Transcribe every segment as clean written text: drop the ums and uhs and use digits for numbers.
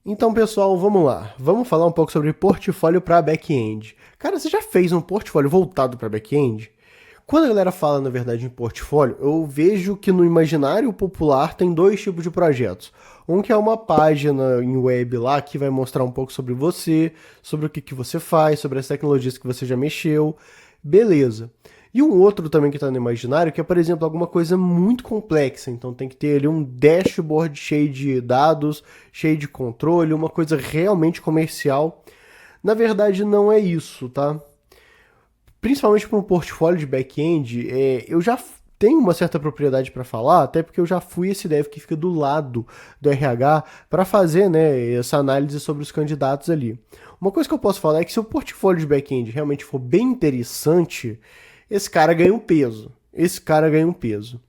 Então, pessoal, vamos lá. Vamos falar um pouco sobre portfólio para back-end. Cara, você já fez um portfólio voltado para back-end? Quando a galera fala, na verdade, em portfólio, eu vejo que no imaginário popular tem dois tipos de projetos. Um que é uma página em web lá que vai mostrar um pouco sobre você, sobre o que você faz, sobre as tecnologias que você já mexeu. Beleza. E um outro também que está no imaginário, que é, por exemplo, alguma coisa muito complexa. Então tem que ter ali um dashboard cheio de dados, cheio de controle, uma coisa realmente comercial. Na verdade, não é isso, tá? Principalmente para um portfólio de back-end, eu já tenho uma certa propriedade para falar, até porque eu já fui esse dev que fica do lado do RH para fazer, né, essa análise sobre os candidatos ali. Uma coisa que eu posso falar é que se o portfólio de back-end realmente for bem interessante, esse cara ganha um peso. Esse cara ganha um peso.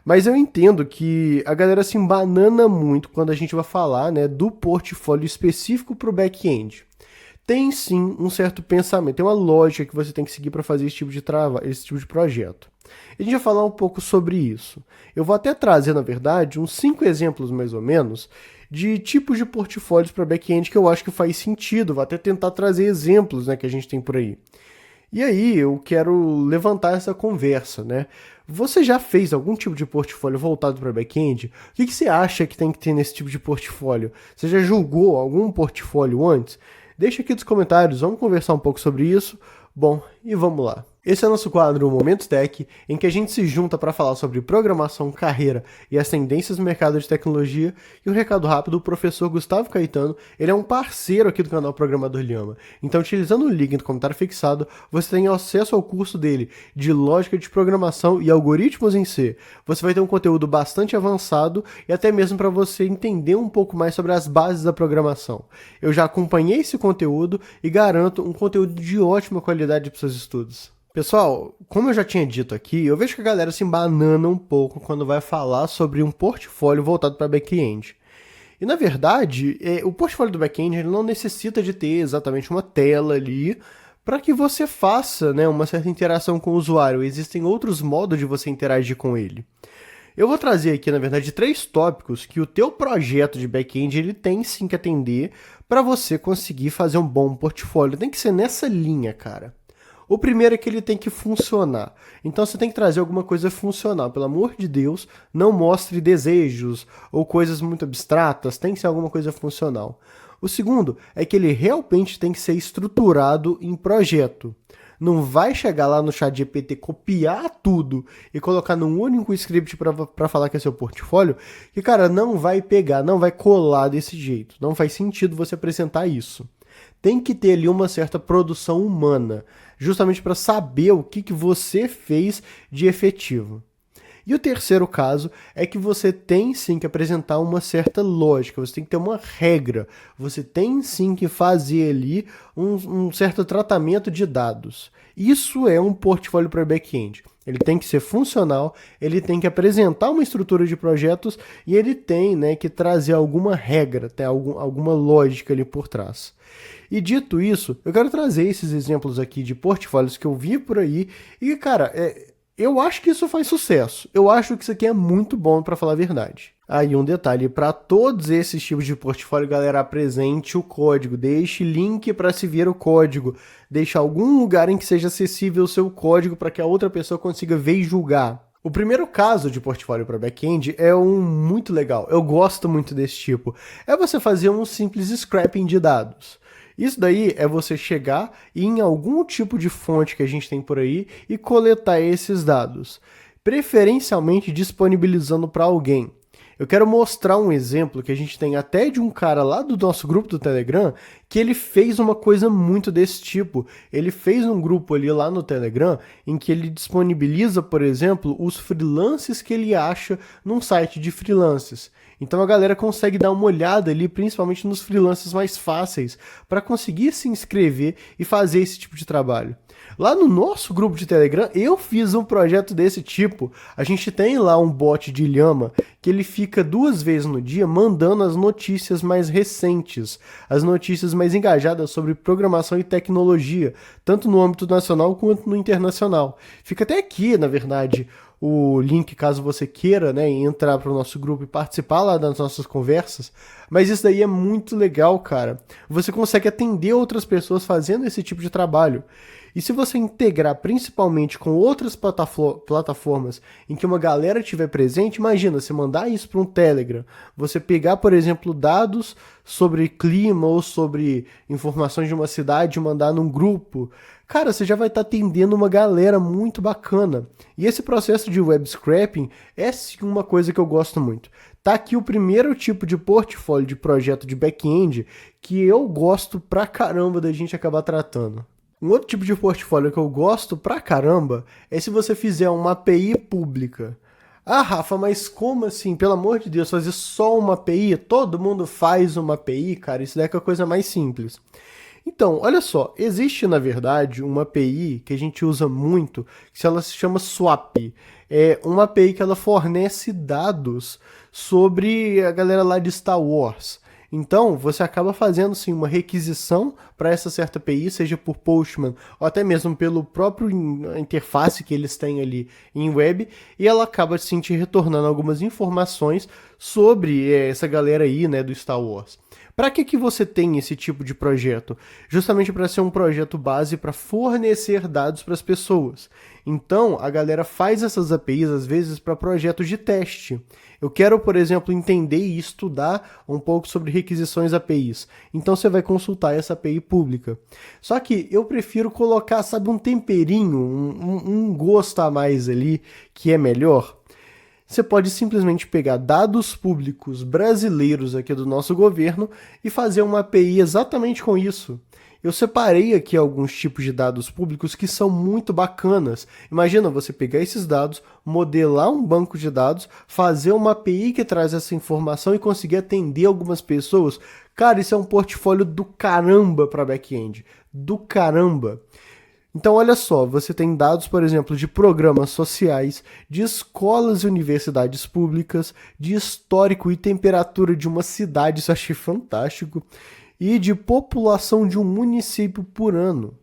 Mas eu entendo que a galera se embanana muito quando a gente vai falar, né, do portfólio específico para o back-end. Tem sim um certo pensamento, tem uma lógica que você tem que seguir para fazer esse tipo de projeto. A gente vai falar um pouco sobre isso. Eu vou até trazer, na verdade, uns 5 exemplos mais ou menos de tipos de portfólios para back-end que eu acho que faz sentido. Vou até tentar trazer exemplos, né, que a gente tem por aí. E aí eu quero levantar essa conversa, né? Você já fez algum tipo de portfólio voltado para back-end? O que você acha que tem que ter nesse tipo de portfólio? Você já julgou algum portfólio antes? Deixa aqui nos comentários, vamos conversar um pouco sobre isso. Bom, e vamos lá. Esse é o nosso quadro Momento Tech, em que a gente se junta para falar sobre programação, carreira e as tendências do mercado de tecnologia. E um recado rápido, o professor Gustavo Caetano, ele é um parceiro aqui do canal Programador Lhama. Então, utilizando o link no comentário fixado, você tem acesso ao curso dele de Lógica de Programação e Algoritmos em C. Você vai ter um conteúdo bastante avançado e até mesmo para você entender um pouco mais sobre as bases da programação. Eu já acompanhei esse conteúdo e garanto um conteúdo de ótima qualidade para seus estudos. Pessoal, como eu já tinha dito aqui, eu vejo que a galera se embanana um pouco quando vai falar sobre um portfólio voltado para back-end. E na verdade, o portfólio do back-end ele não necessita de ter exatamente uma tela ali para que você faça, né, uma certa interação com o usuário. Existem outros modos de você interagir com ele. Eu vou trazer aqui, na verdade, 3 tópicos que o teu projeto de back-end ele tem sim que atender para você conseguir fazer um bom portfólio. Tem que ser nessa linha, cara. O primeiro é que ele tem que funcionar. Então você tem que trazer alguma coisa funcional. Pelo amor de Deus, não mostre desejos ou coisas muito abstratas. Tem que ser alguma coisa funcional. O segundo é que ele realmente tem que ser estruturado em projeto. Não vai chegar lá no ChatGPT, copiar tudo e colocar num único script para falar que é seu portfólio, que, cara, não vai pegar, não vai colar desse jeito. Não faz sentido você apresentar isso. Tem que ter ali uma certa produção humana, justamente para saber o que você fez de efetivo. E o terceiro caso é que você tem sim que apresentar uma certa lógica, você tem que ter uma regra, você tem sim que fazer ali um certo tratamento de dados. Isso é um portfólio para back-end. Ele tem que ser funcional, ele tem que apresentar uma estrutura de projetos e ele tem, né, que trazer alguma regra, ter alguma lógica ali por trás. E dito isso, eu quero trazer esses exemplos aqui de portfólios que eu vi por aí e, cara, eu acho que isso faz sucesso. Eu acho que isso aqui é muito bom para falar a verdade. Aí um detalhe, para todos esses tipos de portfólio, galera, apresente o código, deixe link para se ver o código, deixe algum lugar em que seja acessível o seu código para que a outra pessoa consiga ver e julgar. O primeiro caso de portfólio para back-end é um muito legal, eu gosto muito desse tipo. É você fazer um simples scraping de dados. Isso daí é você chegar em algum tipo de fonte que a gente tem por aí e coletar esses dados, preferencialmente disponibilizando para alguém. Eu quero mostrar um exemplo que a gente tem até de um cara lá do nosso grupo do Telegram que ele fez uma coisa muito desse tipo. Ele fez um grupo ali lá no Telegram em que ele disponibiliza, por exemplo, os freelances que ele acha num site de freelances. Então a galera consegue dar uma olhada ali, principalmente nos freelancers mais fáceis, para conseguir se inscrever e fazer esse tipo de trabalho. Lá no nosso grupo de Telegram, eu fiz um projeto desse tipo. A gente tem lá um bot de Llama que ele fica 2 vezes no dia mandando as notícias mais recentes, as notícias mais engajadas sobre programação e tecnologia, tanto no âmbito nacional quanto no internacional. Fica até aqui, na verdade, o link caso você queira, né, entrar para o nosso grupo e participar lá das nossas conversas. Mas isso daí é muito legal, cara. Você consegue atender outras pessoas fazendo esse tipo de trabalho. E se você integrar principalmente com outras plataformas em que uma galera estiver presente, imagina, você mandar isso para um Telegram, você pegar, por exemplo, dados sobre clima ou sobre informações de uma cidade e mandar num grupo, cara, você já vai estar atendendo uma galera muito bacana. E esse processo de web scraping é sim uma coisa que eu gosto muito. Tá aqui o primeiro tipo de portfólio de projeto de back-end que eu gosto pra caramba da gente acabar tratando. Um outro tipo de portfólio que eu gosto pra caramba é se você fizer uma API pública. Ah, Rafa, mas como assim? Pelo amor de Deus, fazer só uma API? Todo mundo faz uma API, cara, isso daí é a coisa mais simples. Então, olha só, existe na verdade uma API que a gente usa muito, que ela se chama Swap. É uma API que ela fornece dados sobre a galera lá de Star Wars. Então, você acaba fazendo sim uma requisição para essa certa API, seja por Postman ou até mesmo pelo próprio interface que eles têm ali em web, e ela acaba sim te retornando algumas informações sobre essa galera aí, né, do Star Wars. Para que você tem esse tipo de projeto? Justamente para ser um projeto base para fornecer dados para as pessoas. Então, a galera faz essas APIs, às vezes, para projetos de teste. Eu quero, por exemplo, entender e estudar um pouco sobre requisições APIs. Então, você vai consultar essa API pública. Só que eu prefiro colocar, sabe, um temperinho, um gosto a mais ali, que é melhor. Você pode simplesmente pegar dados públicos brasileiros aqui do nosso governo e fazer uma API exatamente com isso. Eu separei aqui alguns tipos de dados públicos que são muito bacanas. Imagina você pegar esses dados, modelar um banco de dados, fazer uma API que traz essa informação e conseguir atender algumas pessoas. Cara, isso é um portfólio do caramba para back-end. Do caramba. Então, olha só, você tem dados, por exemplo, de programas sociais, de escolas e universidades públicas, de histórico e temperatura de uma cidade, isso eu achei fantástico, e de população de um município por ano.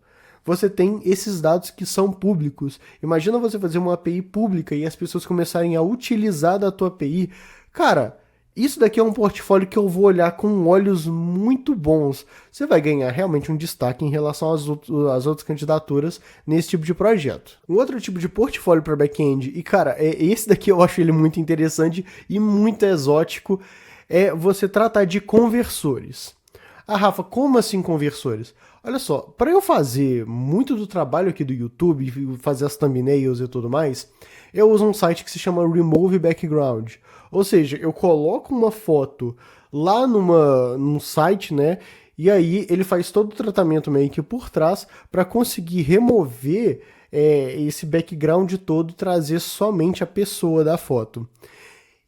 Você tem esses dados que são públicos. Imagina você fazer uma API pública e as pessoas começarem a utilizar da tua API. Cara, isso daqui é um portfólio que eu vou olhar com olhos muito bons. Você vai ganhar realmente um destaque em relação às outras candidaturas nesse tipo de projeto. Um outro tipo de portfólio para back-end, e cara, esse daqui eu acho ele muito interessante e muito exótico, é você tratar de conversores. Ah, Rafa, como assim conversores? Olha só, para eu fazer muito do trabalho aqui do YouTube, fazer as thumbnails e tudo mais, eu uso um site que se chama Remove Background. Ou seja, eu coloco uma foto lá num site, né? E aí ele faz todo o tratamento meio que por trás para conseguir remover esse background todo e trazer somente a pessoa da foto.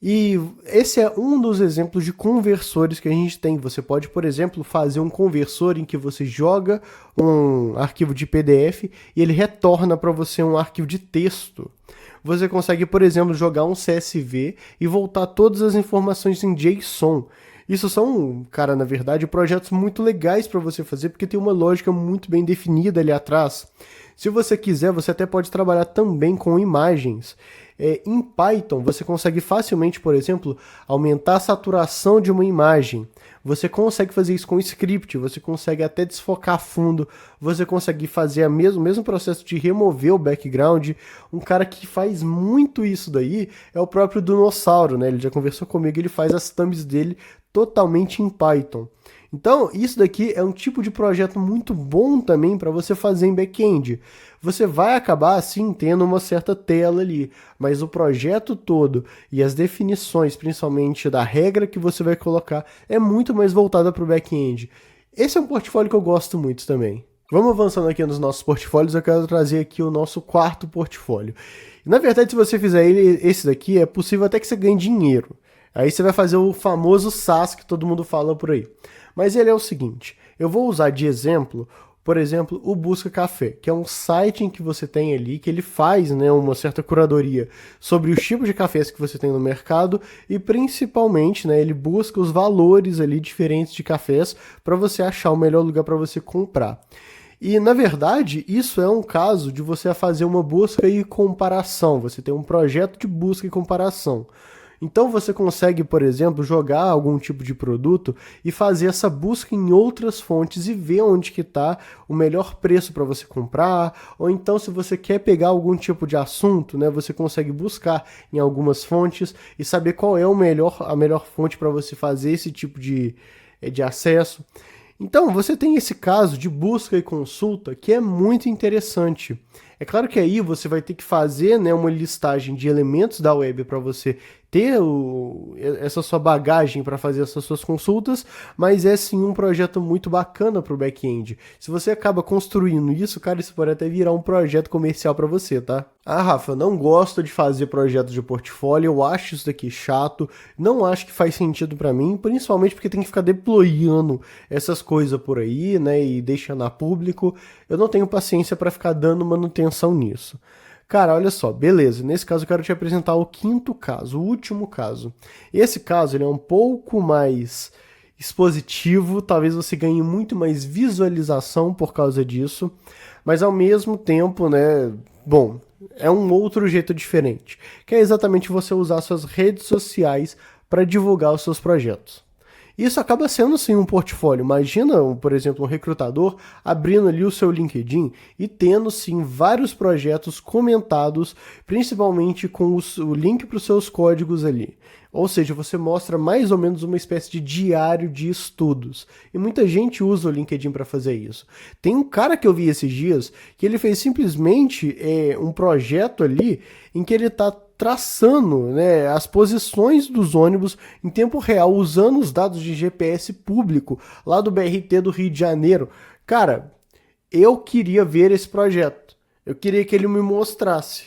E esse é um dos exemplos de conversores que a gente tem. Você pode, por exemplo, fazer um conversor em que você joga um arquivo de PDF e ele retorna para você um arquivo de texto. Você consegue, por exemplo, jogar um CSV e voltar todas as informações em JSON. Isso são, cara, na verdade, projetos muito legais para você fazer, porque tem uma lógica muito bem definida ali atrás. Se você quiser, você até pode trabalhar também com imagens. Em Python, você consegue facilmente, por exemplo, aumentar a saturação de uma imagem. Você consegue fazer isso com script, você consegue até desfocar fundo, você consegue fazer o mesmo processo de remover o background. Um cara que faz muito isso daí é o próprio Dinossauro, né? Ele já conversou comigo, ele faz as thumbs dele totalmente em Python. Então, isso daqui é um tipo de projeto muito bom também para você fazer em back-end. Você vai acabar, assim, tendo uma certa tela ali, mas o projeto todo e as definições, principalmente da regra que você vai colocar, é muito mais voltada para o back-end. Esse é um portfólio que eu gosto muito também. Vamos avançando aqui nos nossos portfólios, eu quero trazer aqui o nosso quarto portfólio. Na verdade, se você fizer esse daqui, é possível até que você ganhe dinheiro. Aí você vai fazer o famoso SaaS que todo mundo fala por aí. Mas ele é o seguinte, eu vou usar de exemplo, por exemplo, o Busca Café, que é um site em que você tem ali, que ele faz, né, uma certa curadoria sobre os tipos de cafés que você tem no mercado e principalmente, né, ele busca os valores ali diferentes de cafés para você achar o melhor lugar para você comprar. E, na verdade, isso é um caso de você fazer uma busca e comparação. Você tem um projeto de busca e comparação. Então você consegue, por exemplo, jogar algum tipo de produto e fazer essa busca em outras fontes e ver onde que está o melhor preço para você comprar, ou então se você quer pegar algum tipo de assunto, né, você consegue buscar em algumas fontes e saber qual é a melhor fonte para você fazer esse tipo de acesso. Então, você tem esse caso de busca e consulta que é muito interessante. É claro que aí você vai ter que fazer, né, uma listagem de elementos da web para você ter essa sua bagagem para fazer essas suas consultas, mas é sim um projeto muito bacana para o back-end. Se você acaba construindo isso, cara, isso pode até virar um projeto comercial para você, tá? Ah, Rafa, não gosto de fazer projetos de portfólio, eu acho isso daqui chato, não acho que faz sentido para mim, principalmente porque tem que ficar deployando essas coisas por aí, né, e deixando a público. Eu não tenho paciência para ficar dando manutenção nisso. Cara, olha só, beleza. Nesse caso eu quero te apresentar o quinto caso, o último caso. Esse caso ele é um pouco mais expositivo, talvez você ganhe muito mais visualização por causa disso, mas ao mesmo tempo, né, bom, é um outro jeito diferente, que é exatamente você usar suas redes sociais para divulgar os seus projetos. Isso acaba sendo sim um portfólio. Imagina, por exemplo, um recrutador abrindo ali o seu LinkedIn e tendo sim vários projetos comentados, principalmente com o link para os seus códigos ali. Ou seja, você mostra mais ou menos uma espécie de diário de estudos. E muita gente usa o LinkedIn para fazer isso. Tem um cara que eu vi esses dias que ele fez simplesmente um projeto ali em que ele está traçando, né, as posições dos ônibus em tempo real, usando os dados de GPS público lá do BRT do Rio de Janeiro. Cara, eu queria ver esse projeto. Eu queria que ele me mostrasse.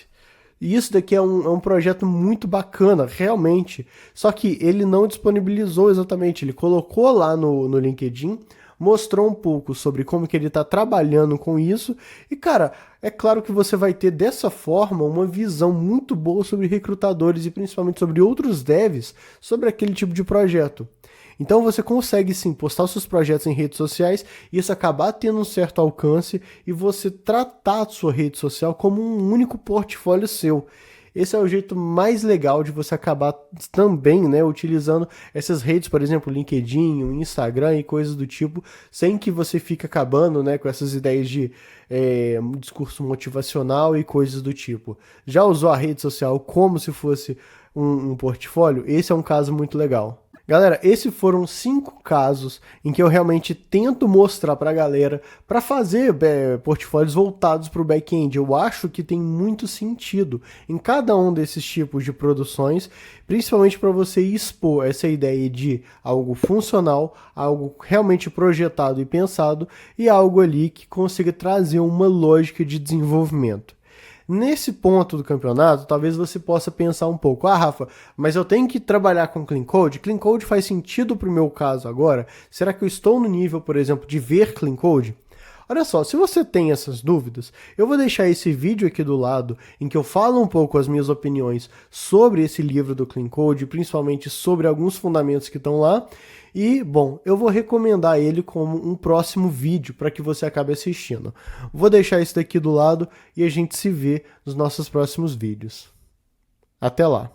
E isso daqui é um projeto muito bacana, realmente. Só que ele não disponibilizou exatamente. Ele colocou lá no LinkedIn, mostrou um pouco sobre como que ele está trabalhando com isso. E, cara, é claro que você vai ter dessa forma uma visão muito boa sobre recrutadores e principalmente sobre outros devs sobre aquele tipo de projeto. Então você consegue sim postar os seus projetos em redes sociais e isso acabar tendo um certo alcance e você tratar a sua rede social como um único portfólio seu. Esse é o jeito mais legal de você acabar também, né, utilizando essas redes, por exemplo, LinkedIn, o Instagram e coisas do tipo, sem que você fique acabando, né, com essas ideias de um discurso motivacional e coisas do tipo. Já usou a rede social como se fosse um portfólio? Esse é um caso muito legal. Galera, esses foram 5 casos em que eu realmente tento mostrar pra galera para fazer portfólios voltados para o back-end. Eu acho que tem muito sentido em cada um desses tipos de produções, principalmente para você expor essa ideia de algo funcional, algo realmente projetado e pensado e algo ali que consiga trazer uma lógica de desenvolvimento. Nesse ponto do campeonato, talvez você possa pensar um pouco, ah, Rafa, mas eu tenho que trabalhar com Clean Code? Clean Code faz sentido para o meu caso agora? Será que eu estou no nível, por exemplo, de ver Clean Code? Olha só, se você tem essas dúvidas, eu vou deixar esse vídeo aqui do lado em que eu falo um pouco as minhas opiniões sobre esse livro do Clean Code, principalmente sobre alguns fundamentos que estão lá. E, bom, eu vou recomendar ele como um próximo vídeo para que você acabe assistindo. Vou deixar isso daqui do lado e a gente se vê nos nossos próximos vídeos. Até lá!